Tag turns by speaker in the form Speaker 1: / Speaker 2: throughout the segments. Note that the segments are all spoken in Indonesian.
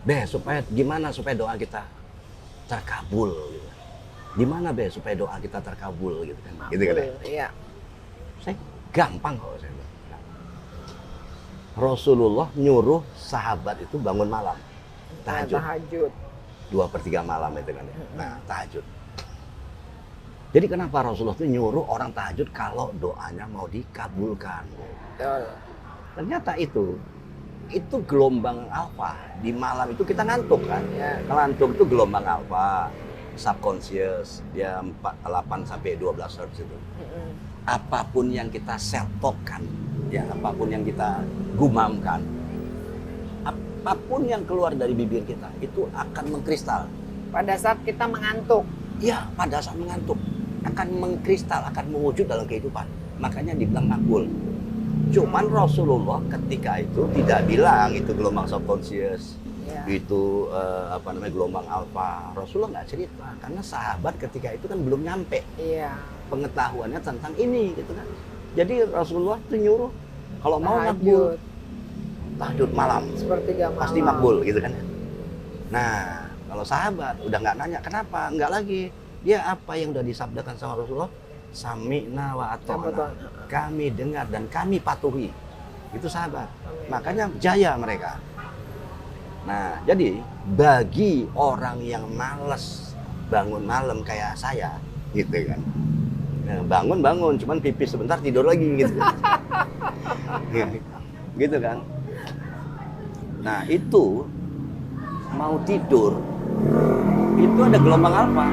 Speaker 1: Be, gimana supaya doa kita terkabul gitu. Gimana Be supaya doa kita terkabul gitu kan. Gitu kan ya.
Speaker 2: Iya.
Speaker 1: Saya gampang kok saya bilang. Rasulullah nyuruh sahabat itu bangun malam. Tahajud.
Speaker 2: Tahajud.
Speaker 1: 2/3 malam itu kan ya. Nah, tahajud. Jadi kenapa Rasulullah itu nyuruh orang tahajud kalau doanya mau dikabulkan?
Speaker 2: Betul.
Speaker 1: Ternyata itu gelombang alfa. Di malam itu kita ngantuk kan?
Speaker 2: Ya.
Speaker 1: Ngantuk itu gelombang alfa, subconscious, dia 8 sampai 12 Hz itu. Apapun yang kita self-talk-kan, ya apapun yang kita gumamkan, apapun yang keluar dari bibir kita itu akan mengkristal.
Speaker 2: Pada saat kita mengantuk.
Speaker 1: Ya, pada saat mengantuk akan mengkristal, akan mewujud dalam kehidupan. Makanya dibilang makbul. Cuman Rasulullah ketika itu tidak bilang itu gelombang subconscious,
Speaker 2: Ya.
Speaker 1: itu gelombang alfa. Rasulullah nggak cerita karena sahabat ketika itu kan belum nyampe
Speaker 2: Iya.
Speaker 1: pengetahuannya tentang ini gitu kan. Jadi Rasulullah itu nyuruh kalau mau makbul, tahajud malam,
Speaker 2: Sepertiga malam.
Speaker 1: pasti makbul gitu kan ya. Nah, kalau sahabat udah nggak nanya kenapa, nggak lagi. Dia apa yang udah disabdakan sama Rasulullah, sami'na wa ata'na. Kami dengar dan kami patuhi. Itu sahabat. Makanya jaya mereka. Nah, jadi bagi orang yang males bangun malam kayak saya, gitu kan. Nah, bangun, cuman pipis sebentar tidur lagi gitu. Gitu kan. Nah, itu mau tidur itu ada gelombang alfa.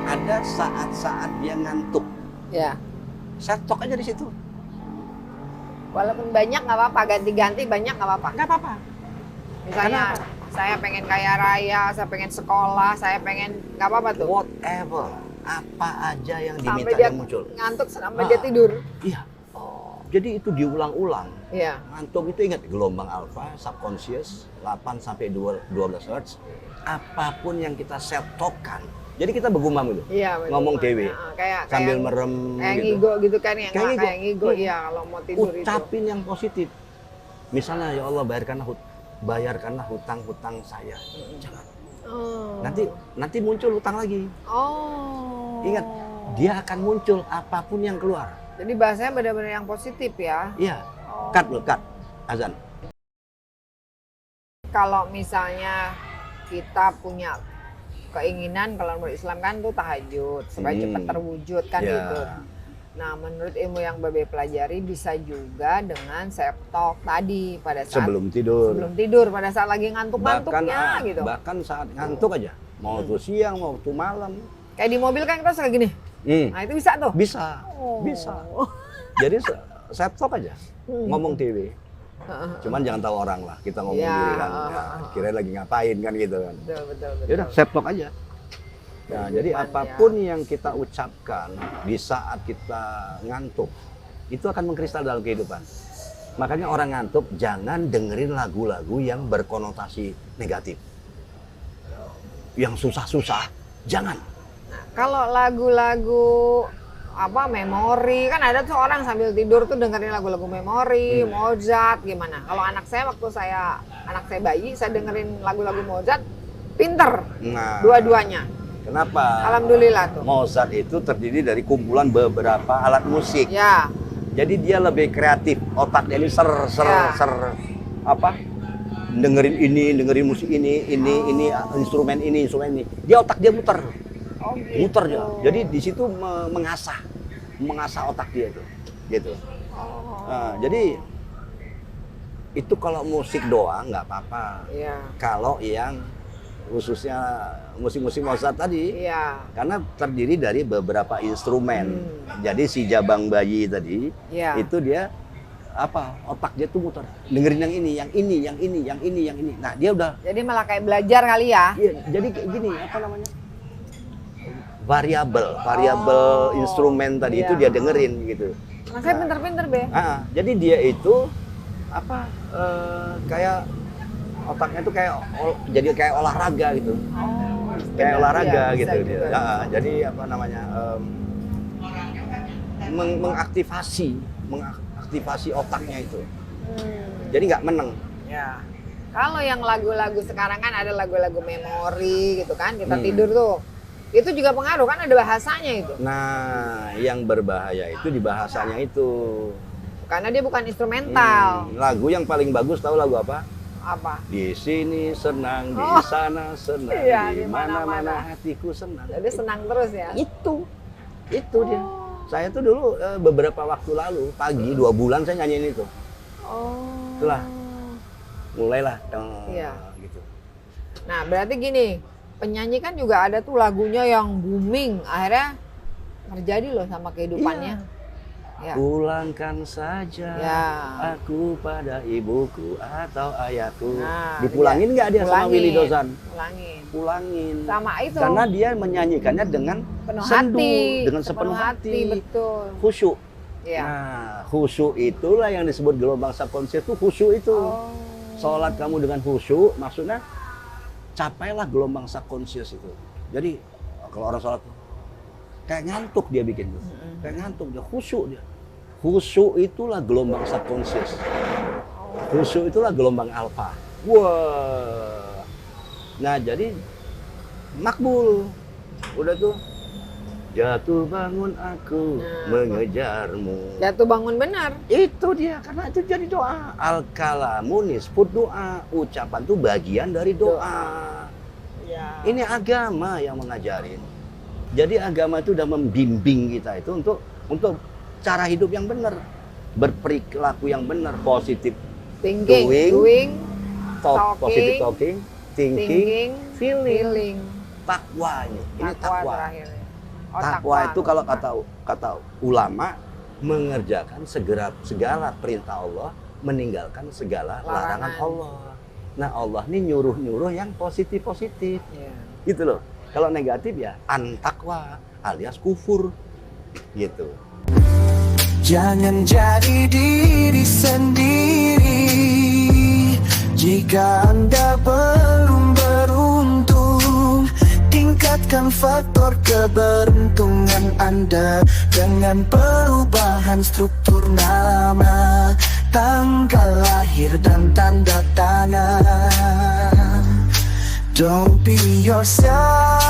Speaker 1: Ada saat-saat dia ngantuk.
Speaker 2: Ya.
Speaker 1: Setok aja di situ.
Speaker 2: Walaupun banyak nggak apa-apa, ganti-ganti banyak nggak apa-apa.
Speaker 1: Nggak apa-apa.
Speaker 2: Misalnya saya pengen kaya raya, saya pengen sekolah, saya pengen nggak apa-apa tuh.
Speaker 1: Whatever. Apa aja yang diminta
Speaker 2: Sampai dia
Speaker 1: yang muncul.
Speaker 2: ngantuk sampai dia tidur.
Speaker 1: Iya. Jadi itu diulang-ulang.
Speaker 2: Iya.
Speaker 1: Ngantuk itu ingat gelombang alfa, subconscious, 8 sampai 12 Hz. Apapun yang kita self-talk-kan. Jadi kita bergumam gitu.
Speaker 2: Iya,
Speaker 1: Ngomong dewe.
Speaker 2: Kayak
Speaker 1: Sambil merem
Speaker 2: kayak
Speaker 1: gitu.
Speaker 2: ngigo gitu kan yang
Speaker 1: Kayak ngigo.
Speaker 2: kayak ngigo iya kalau mau tidur itu.
Speaker 1: Ucapin yang positif. Misalnya ya Allah bayarkanlah hutang-hutang saya. Jangan.
Speaker 2: Oh.
Speaker 1: Nanti muncul hutang lagi.
Speaker 2: Oh.
Speaker 1: Ingat, dia akan muncul apapun yang keluar.
Speaker 2: Jadi bahasanya benar-benar yang positif ya.
Speaker 1: Iya.
Speaker 2: Oh.
Speaker 1: Cut azan.
Speaker 2: Kalau misalnya kita punya keinginan kalau menurut Islam kan tuh tahajud supaya cepat terwujud kan
Speaker 1: Ya.
Speaker 2: gitu. Nah, menurut ilmu yang Babe pelajari bisa juga dengan self talk tadi pada saat
Speaker 1: Sebelum tidur.
Speaker 2: pada saat lagi ngantuk-ngantuknya gitu.
Speaker 1: Bahkan saat ngantuk aja. Mau itu siang, mau itu malam.
Speaker 2: Kayak di mobil kan kita suka gini. Nah, itu bisa tuh.
Speaker 1: Bisa.
Speaker 2: Oh.
Speaker 1: Bisa. Jadi self talk aja. Ngomong dewe. Cuman jangan tahu orang lah, kita ngomong
Speaker 2: Ya,
Speaker 1: diri kan. Kira lagi ngapain kan gitu kan.
Speaker 2: Betul.
Speaker 1: Ya udah, self talk aja. Nah, jadi apapun yang kita ucapkan di saat kita ngantuk, itu akan mengkristal dalam kehidupan. Makanya orang ngantuk jangan dengerin lagu-lagu yang berkonotasi negatif. Yang susah-susah, jangan.
Speaker 2: Kalau lagu-lagu memori kan ada tuh orang sambil tidur tuh dengerin lagu-lagu memori, Mozart gimana? Kalau anak saya waktu anak saya bayi saya dengerin lagu-lagu Mozart, pinter.
Speaker 1: Nah,
Speaker 2: Dua-duanya.
Speaker 1: kenapa?
Speaker 2: Alhamdulillah tuh.
Speaker 1: Mozart itu terdiri dari kumpulan beberapa alat musik.
Speaker 2: Ya.
Speaker 1: Jadi dia lebih kreatif, otaknya ini dengerin ini, dengerin musik ini instrumen ini. Dia otak dia muter.
Speaker 2: Oh, gitu.
Speaker 1: Muter dia. Jadi di situ mengasah otak dia itu. Gitu. Nah, jadi itu kalau musik doang nggak apa-apa.
Speaker 2: Iya.
Speaker 1: Kalau yang khususnya musik-musik Mozart tadi, karena terdiri dari beberapa instrumen. Jadi si jabang bayi tadi, itu dia otak dia tuh muter, dengerin yang ini. Nah dia udah.
Speaker 2: Jadi malah kayak belajar kali ya?
Speaker 1: Iya, jadi kayak gini, variabel instrumen tadi itu dia dengerin gitu.
Speaker 2: Nah, saya pinter-pinter Be.
Speaker 1: Jadi dia itu kayak otaknya tuh jadi kayak olahraga gitu. Kayak olahraga gitu dia. Jadi mengaktifasi otaknya itu. Jadi nggak meneng.
Speaker 2: Ya. Kalau yang lagu-lagu sekarang kan ada lagu-lagu memori gitu kan, kita
Speaker 1: Hmm.
Speaker 2: tidur tuh. Itu juga pengaruh kan, ada bahasanya itu.
Speaker 1: Nah, yang berbahaya itu di bahasanya itu.
Speaker 2: Karena dia bukan instrumental.
Speaker 1: Lagu yang paling bagus tahu lagu apa?
Speaker 2: Apa?
Speaker 1: Di sini senang, di
Speaker 2: Oh.
Speaker 1: sana senang,
Speaker 2: Iya,
Speaker 1: di
Speaker 2: di
Speaker 1: mana-mana
Speaker 2: mana-mana.
Speaker 1: hatiku senang.
Speaker 2: Jadi senang terus ya.
Speaker 1: Itu dia.
Speaker 2: Oh.
Speaker 1: Saya tuh dulu beberapa waktu lalu pagi 2 bulan saya nyanyiin itu.
Speaker 2: Oh.
Speaker 1: Itulah. Mulailah
Speaker 2: Iya.
Speaker 1: gitu.
Speaker 2: Nah, berarti gini, penyanyi kan juga ada tuh lagunya yang booming, akhirnya terjadi loh sama kehidupannya. Ya.
Speaker 1: Pulangkan saja
Speaker 2: Ya.
Speaker 1: aku pada ibuku atau ayahku.
Speaker 2: Nah,
Speaker 1: Dipulangin nggak dia sama
Speaker 2: Pulangin.
Speaker 1: Willy Dozan?
Speaker 2: Pulangin.
Speaker 1: Pulangin.
Speaker 2: Sama itu.
Speaker 1: Karena dia menyanyikannya dengan
Speaker 2: Penuh
Speaker 1: sendu,
Speaker 2: hati,
Speaker 1: dengan sepenuh hati,
Speaker 2: betul.
Speaker 1: khusyuk.
Speaker 2: Ya.
Speaker 1: Nah, khusyuk itulah yang disebut gelombang subconscious itu khusyuk itu.
Speaker 2: Oh.
Speaker 1: Sholat kamu dengan khusyuk, maksudnya capailah gelombang subconscious itu. Jadi kalau orang sholat kayak ngantuk dia bikin tuh, kayak ngantuk dia khusyuk dia. Khusyuk itulah gelombang subconscious. Khusyuk itulah gelombang alfa. Wah. Nah jadi makbul. Udah tuh jatuh bangun aku
Speaker 2: Nah,
Speaker 1: mengejarmu.
Speaker 2: Jatuh bangun benar.
Speaker 1: Itu dia, karena itu jadi doa. Al-kalamu nisfud doa. Ucapan itu bagian dari doa.
Speaker 2: Ya.
Speaker 1: Ini agama yang mengajarin. Jadi agama itu udah membimbing kita itu untuk cara hidup yang benar. Berperilaku yang benar, positif
Speaker 2: Thinking,
Speaker 1: doing,
Speaker 2: talking,
Speaker 1: positive talking, thinking, feeling.
Speaker 2: feeling.
Speaker 1: Takwa ini
Speaker 2: Takwa
Speaker 1: takwa.
Speaker 2: terakhir. Oh,
Speaker 1: Takwa itu kalau kata ulama mengerjakan segala perintah Allah, meninggalkan segala larangan Allah. Nah Allah ini nyuruh yang positif.
Speaker 2: Ya.
Speaker 1: Gitu loh. Kalau negatif ya antakwa alias kufur gitu.
Speaker 3: Jangan jadi diri sendiri jika Anda belum beruntung. Tingkatkan faktor keberuntungan Anda dengan perubahan struktur nama, tanggal lahir dan tanda tangan. Don't be yourself.